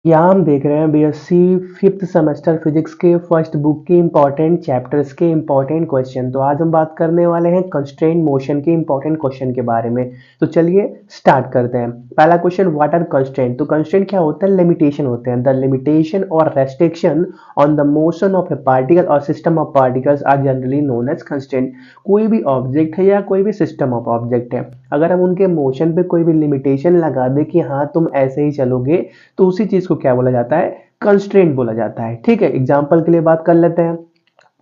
यहाँ हम देख रहे हैं बीएससी फिफ्थ सेमेस्टर फिजिक्स के फर्स्ट बुक के इम्पॉर्टेंट चैप्टर्स के इम्पॉर्टेंट क्वेश्चन। तो आज हम बात करने वाले हैं कंस्ट्रेंट मोशन के इम्पॉर्टेंट क्वेश्चन के बारे में। तो चलिए स्टार्ट करते हैं। पहला क्वेश्चन, व्हाट आर कंस्ट्रेंट। तो कंस्ट्रेंट क्या होता है? लिमिटेशन होते हैं। The limitation or restriction on the motion of a particle or system of particles are generally known as constraint. कोई भी ऑब्जेक्ट है या कोई भी सिस्टम ऑफ ऑब्जेक्ट है, अगर हम उनके मोशन पे कोई भी लिमिटेशन लगा दे कि हाँ तुम ऐसे ही चलोगे, तो उसी चीज को क्या बोला जाता है? कंस्ट्रेंट बोला जाता है। ठीक है, एग्जांपल के लिए बात कर लेते हैं।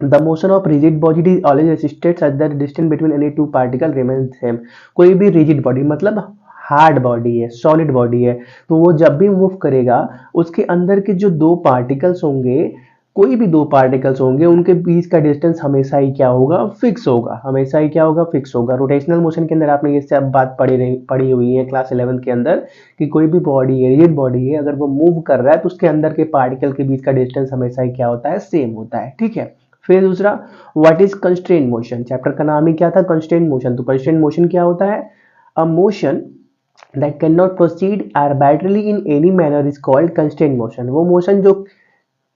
The motion of rigid body is always restricted such that distance between any two particle remain same. कोई भी रिजिड बॉडी मतलब हार्ड बॉडी है, सॉलिड बॉडी है, तो वो जब भी मूव करेगा उसके अंदर के जो दो पार्टिकल्स होंगे, कोई भी दो पार्टिकल्स होंगे, उनके बीच का डिस्टेंस हमेशा ही क्या होगा? फिक्स होगा। हमेशा ही क्या होगा? फिक्स होगा। रोटेशनल मोशन के अंदर आपने ये सब बात पढ़ी हुई है क्लास 11 के अंदर कि कोई भी बॉडी है, रिजिड बॉडी है, अगर वो मूव कर रहा है तो उसके अंदर के पार्टिकल के बीच का डिस्टेंस हमेशा ही क्या होता है? सेम होता है। ठीक है। फिर दूसरा, what is constraint motion. Chapter का नाम ही क्या था? Constraint motion. तो कंस्ट्रेंट मोशन क्या होता है? A motion that cannot proceed arbitrarily in any manner is called constraint motion। वो मोशन जो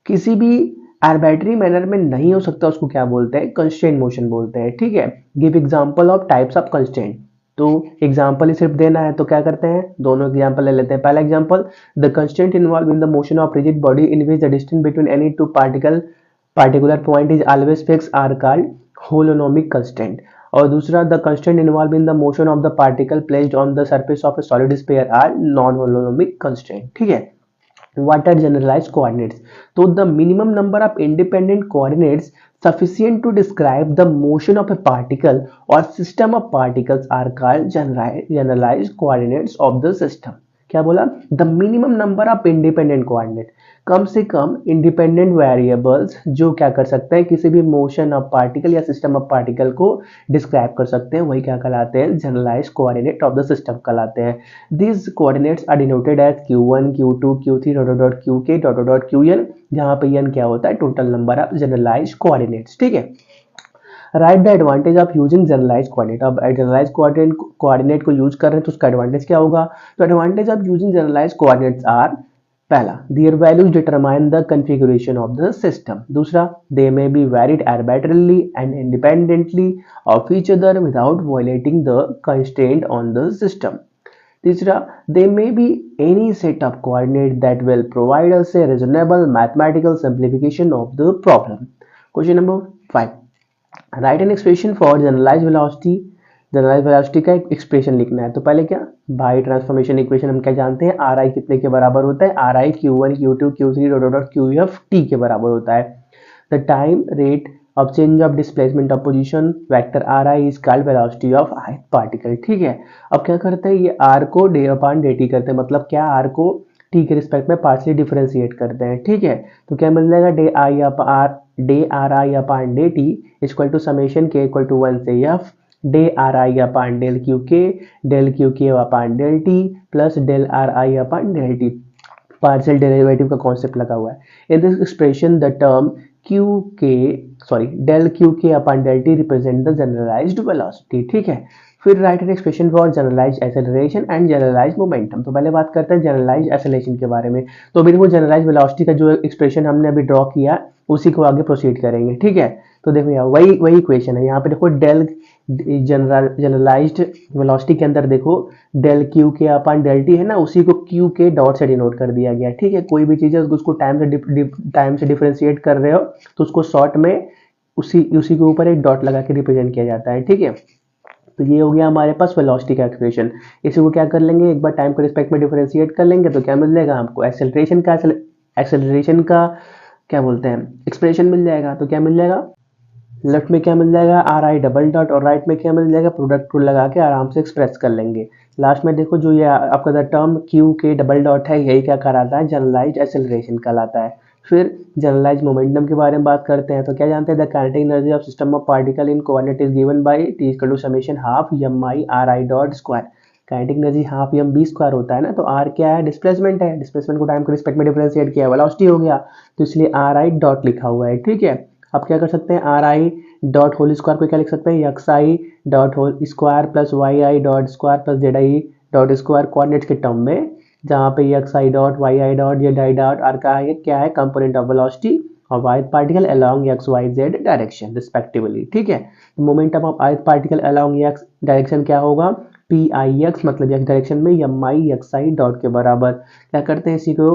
किसी भी आर्बिट्री मैनर में नहीं हो सकता उसको क्या बोलते हैं? कंस्ट्रेंट मोशन बोलते हैं। ठीक है। Give example of types of constraint. तो एग्जांपल ही सिर्फ देना है तो क्या करते हैं? दोनों एग्जांपल ले लेते हैं। पहला example, the constraint involve in the motion of rigid body in which the distance between any two particular point is always fixed are called holonomic constraint। और दूसरा, the constraint involve in the motion of the particle placed on the surface of a solid sphere are non holonomic constraint. ठीक है। What are generalized coordinates? So the minimum number of independent coordinates sufficient to describe the motion of a particle or system of particles are called generalized coordinates of the system। क्या बोला? The minimum number of independent coordinate, कम से कम independent variables जो क्या कर सकते हैं? किसी भी मोशन ऑफ पार्टिकल या सिस्टम ऑफ पार्टिकल को डिस्क्राइब कर सकते हैं, वही क्या कहलाते हैं? Generalized coordinate of the system कहलाते हैं। These coordinates are denoted as q1, q2, q3, qk, qn, जहां पे n क्या होता है? Total number of generalised coordinates. ठीक है। Right the advantage of using generalise coordinate. अब जनरलाइज कोऑर्डिनेट को यूज कर रहे हैं तो उसका एडवांटेज क्या होगा? तो advantage of using generalise coordinates are, पहला, their values determine the configuration of the system. दूसरा, they may be varied arbitrarily and independently of each other without violating the constraint on the system. तीसरा, they may be any set of coordinates that will provide us a reasonable mathematical simplification of the problem। Question number 5, write an expression for generalize velocity. Generalize velocity का एक expression लिखना है। तो पहले क्या, by transformation equation हम क्या जानते हैं? आर आई कितने के बराबर होता है? Are I Q1, Q2, Q3 dot dot QF T के बराबर होता है। The time rate of change of displacement of position vector are I is called velocity of particle. ठीक है। अब क्या करते हैं? ये आर को डे अपॉन डे टी करते हैं, मतलब क्या, आर को टी के रिस्पेक्ट में पार्शियली डिफरेंशिएट करते हैं। ठीक है। तो क्या मिल जाएगा? D r i upon d t equal to summation k equal to 1 से f d r i upon del Q k upon del t plus del r i upon del t. Partial derivative का concept लगा हुआ है। In this expression the term del Q k upon del t represent the generalised velocity. ठीक है। फिर right an expression for generalised acceleration and generalised momentum. तो पहले बात करते हैं जनरलाइज्ड एक्सेलरेशन के बारे में। तो अभी देखो जनरलाइज्ड वेलोसिटी का जो एक्सप्रेशन हमने अभी ड्रॉ किया उसी को आगे प्रोसीड करेंगे। ठीक है। तो देखो यहाँ वही इक्वेशन है। यहाँ पे देखो डेल जनरलाइज्ड वेलोसिटी के अंदर देखो del Q k upon del T है ना, उसी को क्यू के डॉट से डिनोट कर दिया गया। ठीक है। कोई भी चीज़ है उसको टाइम से डिफरेंशिएट कर रहे हो तो उसको शॉर्ट में उसी के ऊपर एक डॉट लगा के रिप्रेजेंट किया जाता है। ठीक है। तो ये हो गया हमारे पास वेलोसिटी का एक्सप्रेशन। इसी को क्या कर लेंगे? एक बार टाइम के रिस्पेक्ट में डिफरेंशिएट कर लेंगे तो क्या मिल जाएगा हमको? एक्सेलरेशन का क्या बोलते हैं? एक्सप्रेशन मिल जाएगा। तो क्या मिल जाएगा? लेफ्ट में क्या मिल जाएगा? आर आई डबल डॉट, और राइट में क्या मिल जाएगा? प्रोडक्ट रूल लगा के आराम से एक्सप्रेस कर लेंगे। लास्ट में देखो जो ये आपका द टर्म क्यू के डबल डॉट है, यही क्या कहलाता है? जनरलाइज्ड एक्सेलरेशन कहलाता है। फिर जनरलाइज मोमेंटम के बारे में बात करते हैं। तो क्या जानते हैं? The kinetic energy of system of particle in coordinate is given by T equal to summation half M I R I dot square. Kinetic energy half M B square होता है ना, तो आर क्या है? डिस्प्लेसमेंट है। Displacement को time के respect में डिफरेंशिएट किया, वेलोसिटी हो गया, तो इसलिए आर आई डॉट लिखा हुआ है। ठीक है। अब क्या कर सकते हैं? R I dot whole square को क्या लिख सकते हैं? X I dot whole square plus Y I dot square plus Z I dot square coordinates के टर्म में जहाँ पे X I dot, Y I dot, Z I dot R का है क्या है component of velocity of ith particle along x y z direction respectively. ठीक है, momentum of ith particle along x direction क्या होगा, पी आई एक्स मतलब x direction में m i x I dot के बराबर। क्या करते हैं इसी को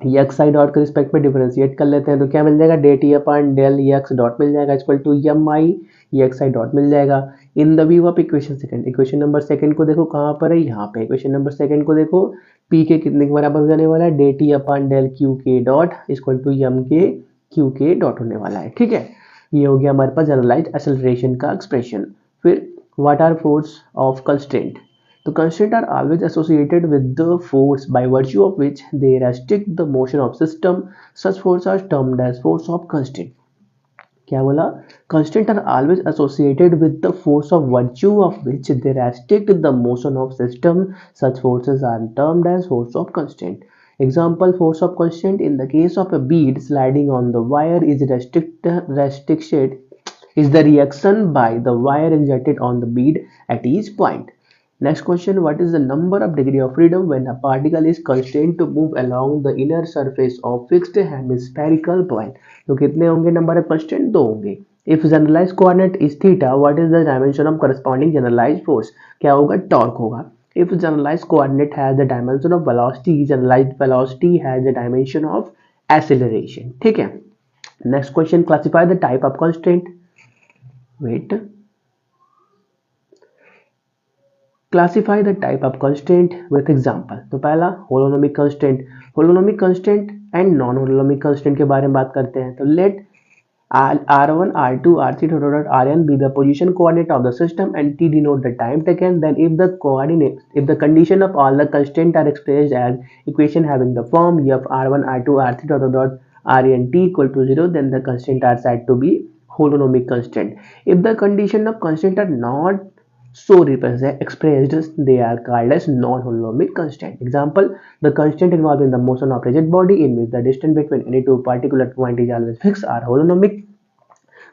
एक्स आई डॉट के रिस्पेक्ट में डिफरेंशिएट कर लेते हैं, तो क्या मिल जाएगा, d T upon del x dot मिल जाएगा equal to m i x I dot मिल जाएगा। In the view of equation second, equation number second को देखो कहाँ पर है, यहाँ पे। इक्वेशन नंबर सेकंड को देखो, पी के कितने के बराबर हो जाने वाला है, D T upon del Q K dot equal to M K Q K dot होने वाला है। ठीक है, ये हो गया हमारे पास जनरलाइज्ड एक्सेलरेशन का एक्सप्रेशन। फिर what are force of constraint, तो constraints are always associated with the force by virtue of which they restrict the motion of system. Such force are termed as force of constraint. क्या बोला, constraints are always associated with the force of virtue of which they restrict the motion of system. Such forces are termed as force of constraint. Example, force of constraint in the case of a bead sliding on the wire is restriction is the reaction by the wire exerted on the bead at each point. Next question, what is the number of degree of freedom when a particle is constrained to move along the inner surface of fixed hemispherical point? तो कितने होंगे number of constraint, दो होंगे। If generalized coordinate is theta, what is the dimension of corresponding generalized force? क्या होगा, torque होगा। If generalized coordinate has the dimension of velocity, generalized velocity has the dimension of acceleration। ठीक है, next question, classify the type of constraint। wait, classify the type of constraint with example. तो पहला holonomic constraint, holonomic constraint and non holonomic constraint के बारे में बात करते हैं। तो let r1 r2 r3 dot rn be the position coordinate of the system and t denote the time taken, then if the condition of all the constraints are expressed as equation having the form f r1 r2 r3 dot rn t equal to 0, then the constraints are said to be holonomic constraint. If the condition of constraint are not so expressed, they are called as non-holonomic constraint. Example, the constraint involved in the motion of rigid body in which the distance between any two particular point is always fixed are holonomic.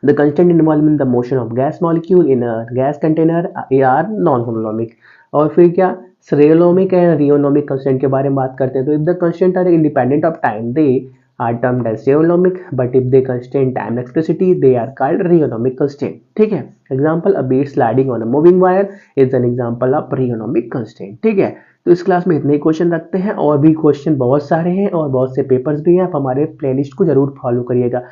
The constraint involved in the motion of gas molecule in a gas container are non-holonomic. और फिर क्या, रेयोनोमिक and रियोनोमिक constraint के बारे में बात करते हैं। तो if the constraint are independent of time they are termed as reolomic, but if they constrain time electricity they are called reolomic constraint। ठीक है, example, a bead sliding on a moving wire is an example of reolomic constraint। ठीक है, तो इस class में इतने ही question रखते हैं, और भी क्वेश्चन बहुत सारे हैं और बहुत से पेपर्स भी हैं। आप हमारे प्लेलिस्ट को जरूर फॉलो करिएगा।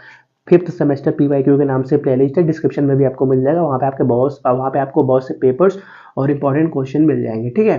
फिफ्थ सेमेस्टर PYQ के नाम से प्लेलिस्ट है, डिस्क्रिप्शन में भी आपको मिल जाएगा। वहाँ पे आपको बहुत से पेपर्स और इंपॉर्टेंट क्वेश्चन मिल जाएंगे। ठीक है,